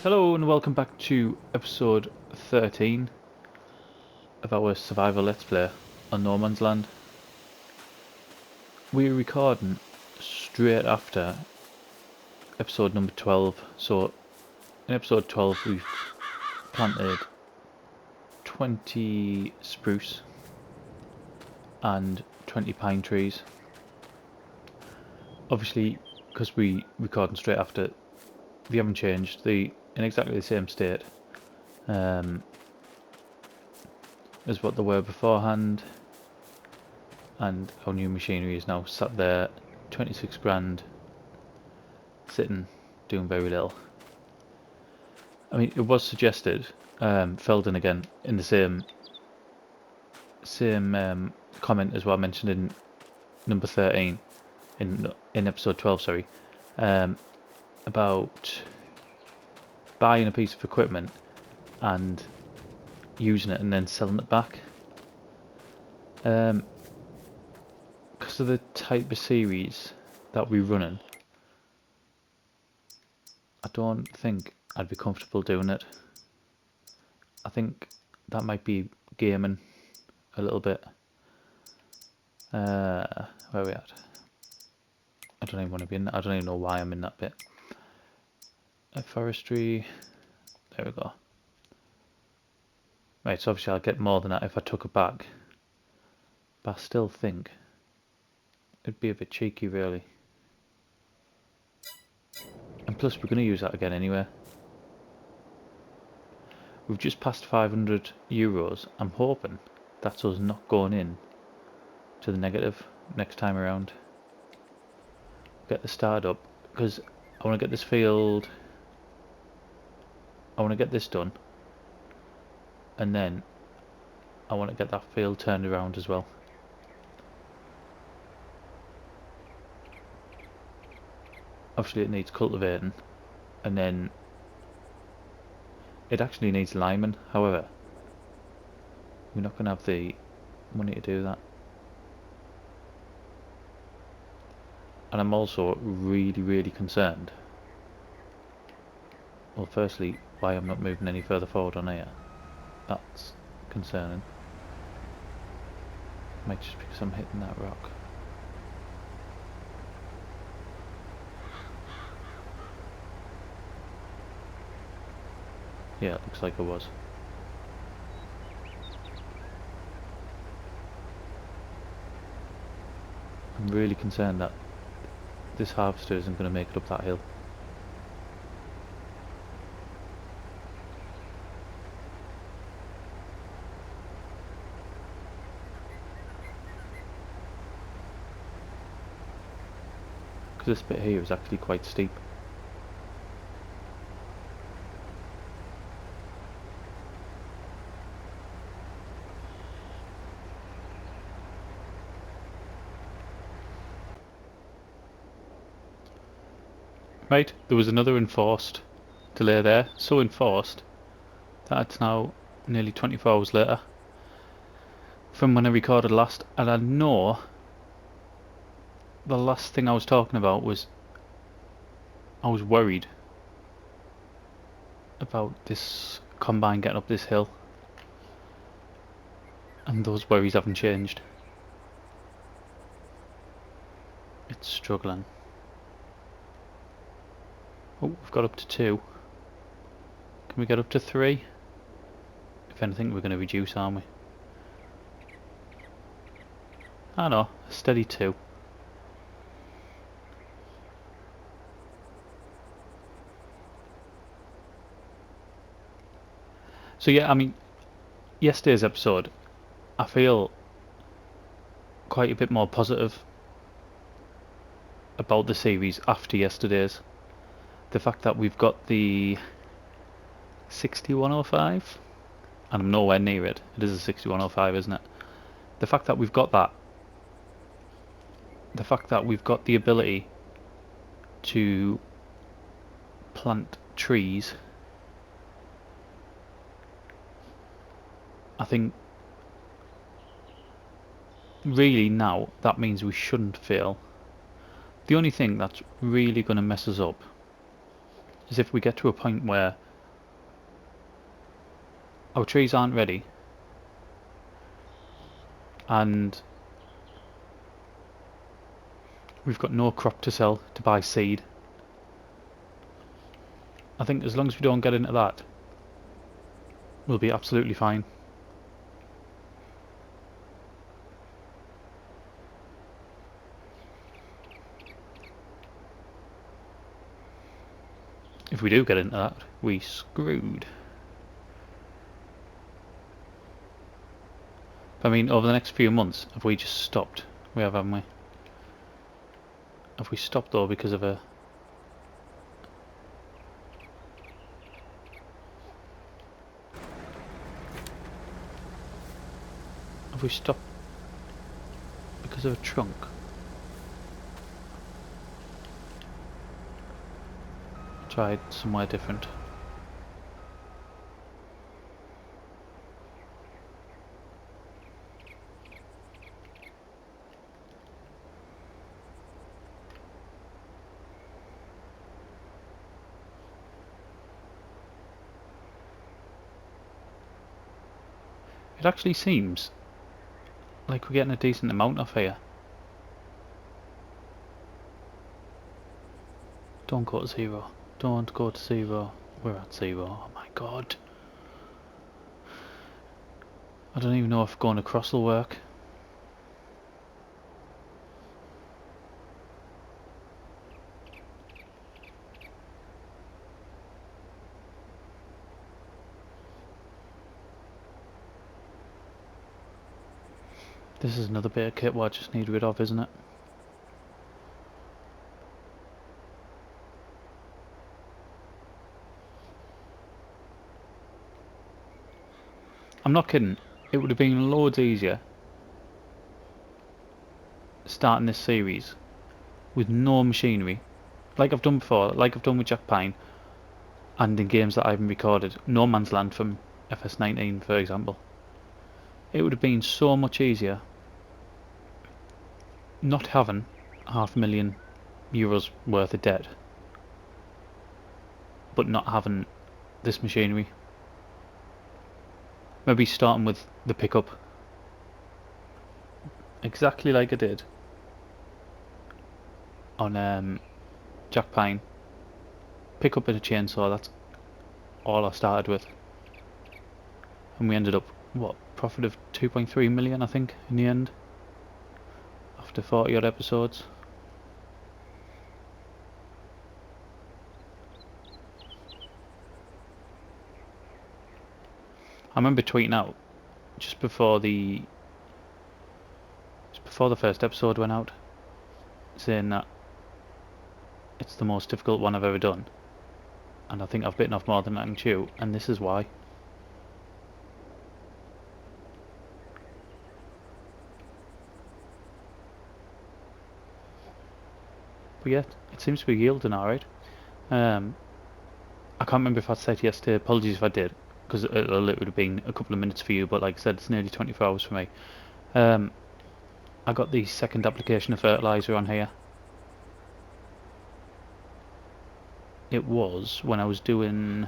Hello and welcome back to episode 13 of our survival let's play on No Man's Land. We're recording straight after episode number 12, so in episode 12 we've planted 20 spruce and 20 pine trees. Obviously, because we're recording straight after, they haven't changed, they're in exactly the same state as what they were beforehand, and our new machinery is now sat there 26 grand sitting doing very little. I mean, it was suggested, Felden again in the same comment as what I mentioned in number 13 in episode 12, sorry, about buying a piece of equipment and using it and then selling it back. Because of the type of series that we're running, I don't think I'd be comfortable doing it. I think that might be gaming a little bit. Where are we at? I don't even want to be in that. I don't even know why I'm in that bit. Forestry. There we go. Right, so obviously I'll get more than that if I took it back. But I still think it'd be a bit cheeky, really. And plus, we're going to use that again anyway. We've just passed 500 euros. I'm hoping that's us not going in to the negative next time around. Get the start up, because I want to get this field, I want to get this done, and then I want to get that field turned around as well. Obviously it needs cultivating, and then it actually needs liming. However, we're not going to have the money to do that. And I'm also really concerned. Well, firstly, why I'm not moving any further forward on here. That's concerning. Might just because I'm hitting that rock. Yeah, it looks like it was. I'm really concerned that this harvester isn't going to make it up that hill. Because this bit here is actually quite steep. Right, there was another enforced delay there. So enforced that it's now nearly 24 hours later from when I recorded last, and I know the last thing I was talking about was I was worried about this combine getting up this hill, and those worries haven't changed. It's struggling. Oh, we've got up to 2. Can we get up to 3? If anything, we're going to reduce, aren't we? I know, a steady 2. So yeah, I mean, yesterday's episode, I feel quite a bit more positive about the series after yesterday's. The fact that we've got the 6105, and I'm nowhere near it. It is a 6105, isn't it? The fact that we've got that, the fact that we've got the ability to plant trees, I think really now that means we shouldn't fail. The only thing that's really going to mess us up is if we get to a point where our trees aren't ready, and we've got no crop to sell to buy seed. I think as long as we don't get into that, we'll be absolutely fine. If we do get into that, we screwed. I mean, over the next few months, have we just stopped? We have, haven't we? Have we stopped though because of a... Have we stopped because of a trunk? Tried somewhere different. It actually seems like we're getting a decent amount off here. Don't go to 0. Don't go to 0. We're at 0. Oh my god. I don't even know if going across will work. This is another bit of kit what I just need rid of, isn't it? I'm not kidding. It would have been loads easier starting this series with no machinery, like I've done before, like I've done with Jack Pine, and in games that I haven't recorded. No Man's Land from FS19, for example. It would have been so much easier not having €500,000 worth of debt, but not having this machinery. Maybe starting with the pickup, exactly like I did on Jack Pine. Pick up in a chainsaw, that's all I started with. And we ended up, what, profit of 2.3 million I think in the end, after 40 odd episodes. I remember tweeting out just before the first episode went out, saying that it's the most difficult one I've ever done, and I think I've bitten off more than I can chew, and this is why. But yeah, it seems to be yielding alright. I can't remember if I said yesterday, apologies if I did, because it would have been a couple of minutes for you, but like I said, it's nearly 24 hours for me. I got the second application of fertiliser on here. It was when I was doing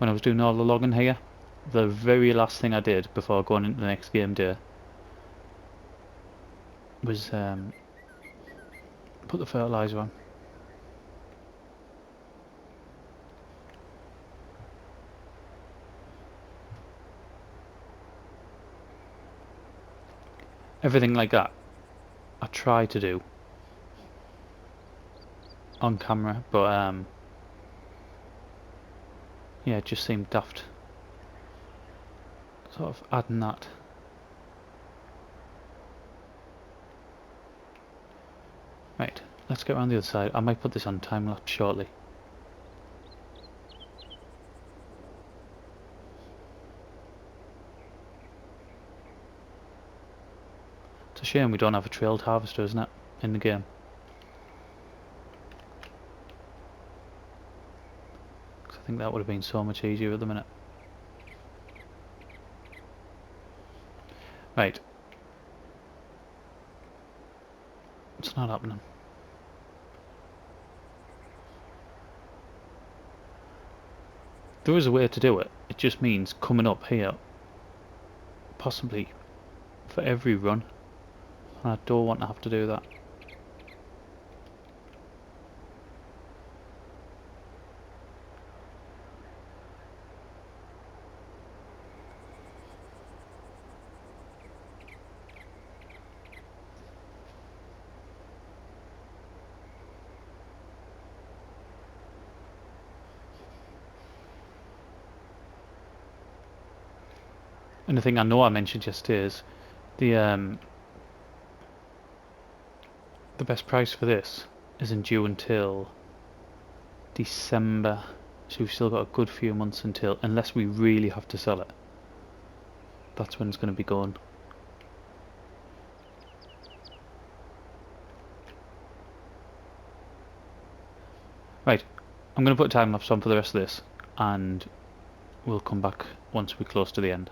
all the logging here. The very last thing I did before going into the next game day was put the fertiliser on. Everything like that I try to do on camera, but yeah, it just seemed daft sort of adding that. Right, let's get around the other side. I might put this on time lapse shortly. It's a shame we don't have a trailed harvester, isn't it, in the game? Because I think that would have been so much easier at the minute. Right. It's not happening. There is a way to do it. It just means coming up here, possibly for every run. And I don't want to have to do that. And the thing I know I mentioned yesterday is the best price for this isn't due until December, so we've still got a good few months until, unless we really have to sell it. That's when it's going to be gone. Right, I'm going to put a time lapse on for the rest of this, and we'll come back once we're close to the end.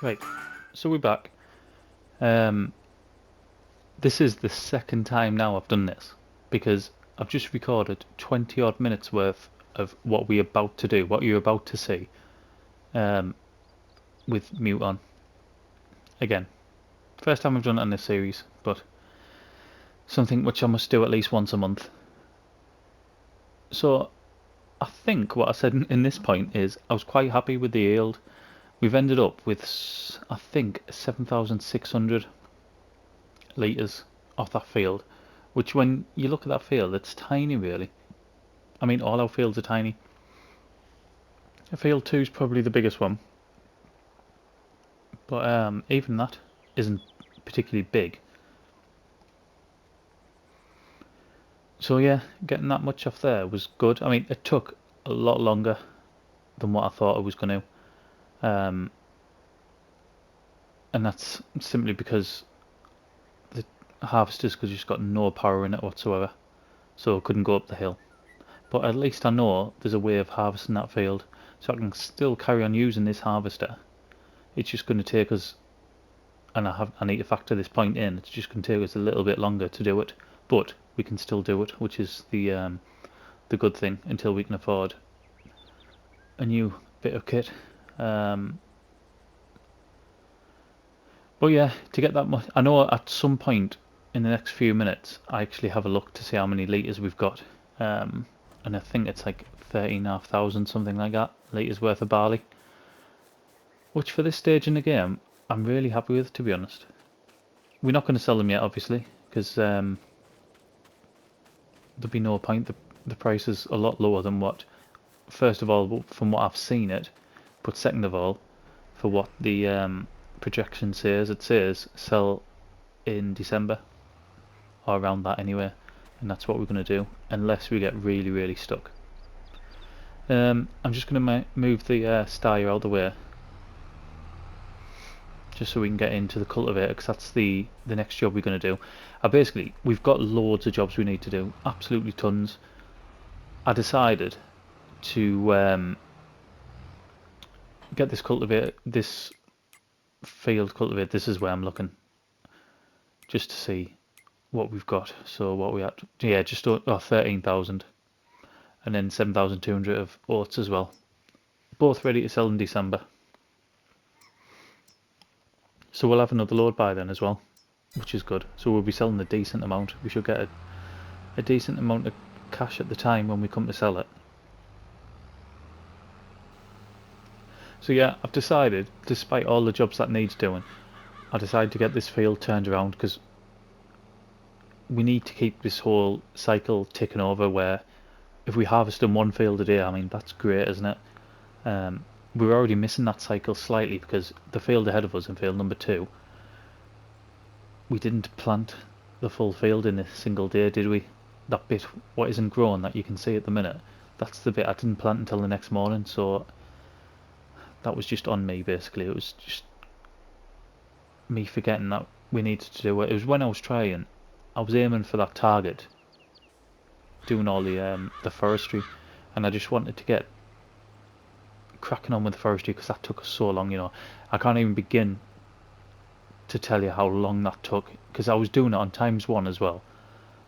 Right, so we're back. This is the second time now I've done this, because I've just recorded 20 odd minutes worth of what we're about to do, what you're about to see, with mute on. Again, first time I've done it on this series, but something which I must do at least once a month. So I think what I said in this point is I was quite happy with the yield. We've ended up with, I think, 7,600 litres off that field, which when you look at that field, it's tiny really. I mean, all our fields are tiny. Field 2 is probably the biggest one, but even that isn't particularly big. So yeah, getting that much off there was good. I mean, it took a lot longer than what I thought it was going to. And that's simply because the harvester's just got no power in it whatsoever, so it couldn't go up the hill. But at least I know there's a way of harvesting that field, so I can still carry on using this harvester. It's just going to take us, and I need to factor this point in, it's just going to take us a little bit longer to do it, but we can still do it, which is the good thing, until we can afford a new bit of kit. But yeah, to get that much, I know at some point in the next few minutes I actually have a look to see how many litres we've got, and I think it's like 13,500, something like that, litres worth of barley, which for this stage in the game I'm really happy with, to be honest. We're not going to sell them yet, obviously, because there'd be no point. The price is a lot lower than what, first of all, from what I've seen it, but second of all, for what the projection says, it says sell in December, or around that anyway, and that's what we're going to do, unless we get really stuck. I'm just going to move the styer out of the way, just so we can get into the cultivator, because that's the next job we're going to do. Basically, we've got loads of jobs we need to do, absolutely tons. I decided to get this cultivator, this field cultivated. This is where I'm looking, just to see what we've got. So what we at, yeah, just 13,000, and then 7,200 of oats as well, both ready to sell in December. So we'll have another load by then as well, which is good. So we'll be selling a decent amount. We should get a decent amount of cash at the time when we come to sell it. So yeah, I've decided, despite all the jobs that needs doing, I decided to get this field turned around, because we need to keep this whole cycle ticking over, where if we harvest in one field a day, I mean, that's great, isn't it? We're already missing that cycle slightly, because the field ahead of us, in field number 2, we didn't plant the full field in a single day, did we? That bit what isn't grown that you can see at the minute, that's the bit I didn't plant until the next morning. So that was just on me, basically. It was just me forgetting that we needed to do it. It was when I was trying, I was aiming for that target, doing all the forestry, and I just wanted to get cracking on with the forestry, because that took us so long, you know. I can't even begin to tell you how long that took, because I was doing it on ×1 as well.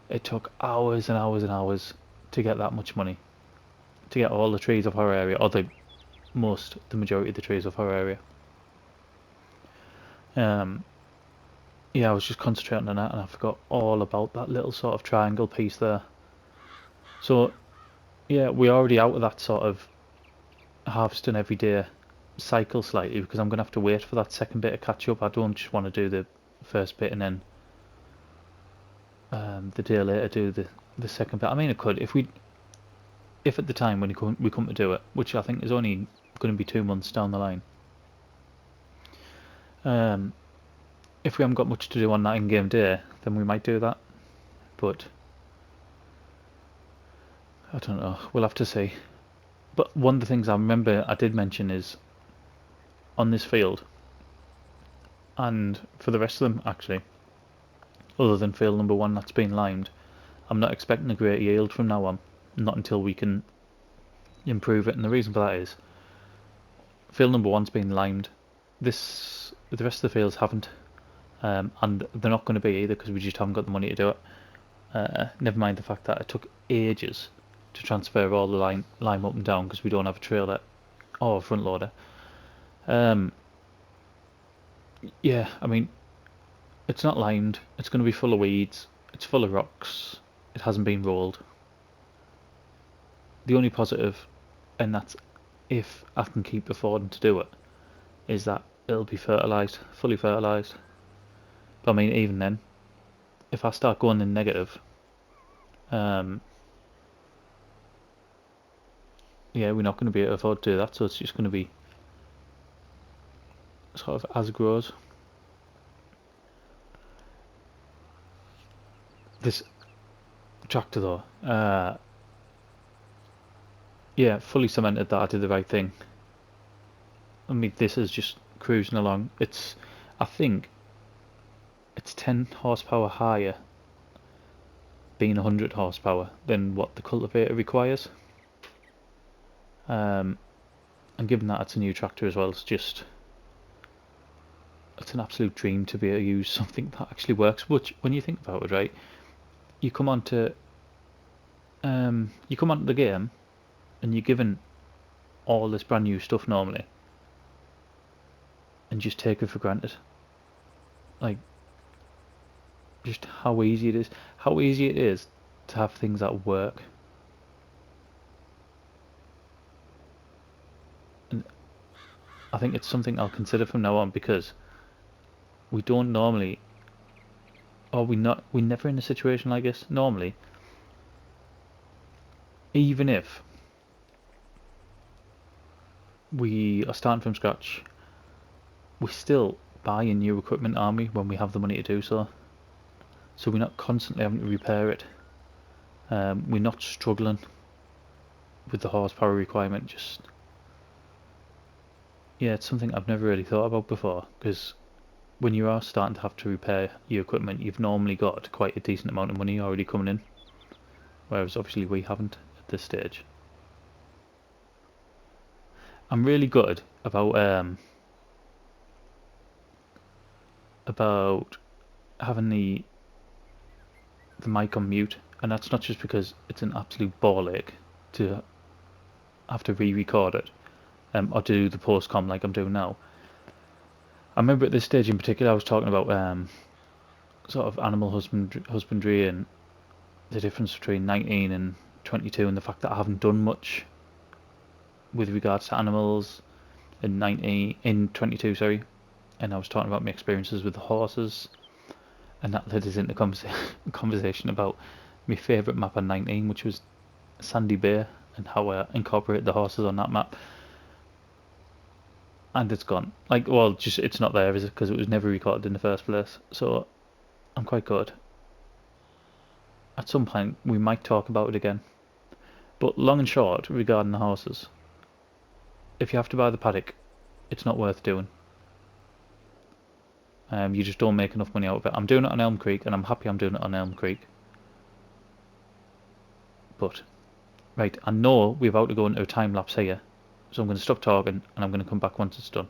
It took hours and hours and hours to get that much money, to get all the trees of our area, or the majority of the trees of our area. Yeah, I was just concentrating on that, and I forgot all about that little sort of triangle piece there. So yeah, we're already out of that sort of harvesting every day cycle slightly, because I'm going to have to wait for that second bit of catch up. I don't just want to do the first bit and then the day later do the second bit. I mean, I could, if at the time when we come to do it, which I think is only going to be 2 months down the line, if we haven't got much to do on that in-game day, then we might do that, but I don't know, we'll have to see. But one of the things I remember I did mention is, on this field, and for the rest of them actually, other than field number 1 that's been limed, I'm not expecting a great yield from now on, not until we can improve it. And the reason for that is, field number 1's been limed, the rest of the fields haven't, and they're not going to be either, because we just haven't got the money to do it. Never mind the fact that it took ages to transfer all the lime up and down, because we don't have a trailer or a front loader. Yeah, I mean, it's not limed, it's going to be full of weeds, it's full of rocks, it hasn't been rolled. The only positive, and that's if I can keep affording to do it, is that it'll be fertilised, fully fertilised. But I mean, even then, if I start going in negative, yeah, we're not going to be able to afford to do that, so it's just going to be sort of as it grows. This tractor though, yeah, fully cemented that I did the right thing. I mean, this is just cruising along. I think it's 10 horsepower higher, being 100 horsepower, than what the cultivator requires. And given that it's a new tractor as well, it's an absolute dream to be able to use something that actually works. Which, when you think about it, right, you come onto the game, and you're given all this brand new stuff normally, and just take it for granted. Like, just how easy it is to have things that work. And I think it's something I'll consider from now on, because we don't normally, or we're never in a situation like this. Normally, even if we are starting from scratch, we still buy a new equipment, aren't we, when we have the money to do so? So we're not constantly having to repair it. We're not struggling with the horsepower requirement. Just, yeah, it's something I've never really thought about before, because when you are starting to have to repair your equipment, you've normally got quite a decent amount of money already coming in, whereas obviously we haven't at this stage. I'm really good about having the mic on mute, and that's not just because it's an absolute ball ache to have to re-record it or do the post-com like I'm doing now. I remember at this stage in particular I was talking about sort of animal husbandry and the difference between 19 and 22, and the fact that I haven't done much with regards to animals in 22, sorry. And I was talking about my experiences with the horses, and that led us into conversation about my favourite map on 19, which was Sandy Bay, and how I incorporated the horses on that map. And it's gone. Like, well, just it's not there, is it? Because it was never recorded in the first place. So I'm quite good. At some point, we might talk about it again. But long and short, regarding the horses, if you have to buy the paddock, it's not worth doing. You just don't make enough money out of it. I'm doing it on Elm Creek, and I'm happy I'm doing it on Elm Creek. But, right, I know we're about to go into a time lapse here, so I'm going to stop talking, and I'm going to come back once it's done.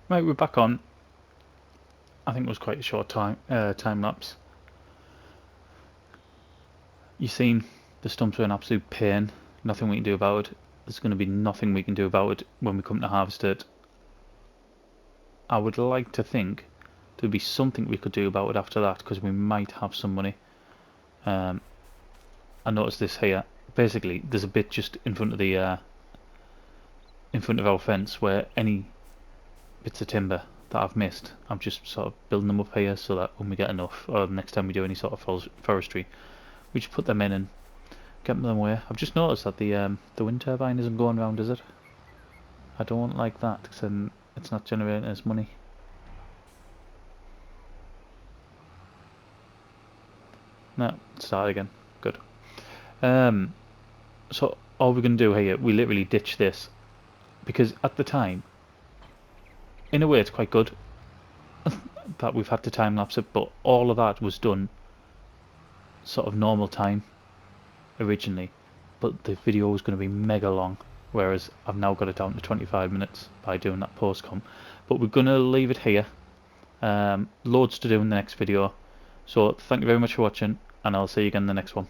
Right, we're back on. I think it was quite a short time lapse. You've seen the stumps are an absolute pain. Nothing we can do about it. There's going to be nothing we can do about it when we come to harvest it. I would like to think there'd be something we could do about it after that, because we might have some money. I noticed this here. Basically, there's a bit just in front of the in front of our fence where any bits of timber that I've missed, I'm just sort of building them up here so that when we get enough, or next time we do any sort of forestry, we just put them in and get them away. I've just noticed that the wind turbine isn't going round, is it? I don't like that, because then it's not generating us money. No, start again. Good. So all we're going to do here, we literally ditch this, because at the time, in a way it's quite good that we've had to time lapse it, but all of that was done sort of normal time originally, but the video was going to be mega long, whereas I've now got it down to 25 minutes by doing that post-com. But we're going to leave it here. Loads to do in the next video, so thank you very much for watching, and I'll see you again in the next one.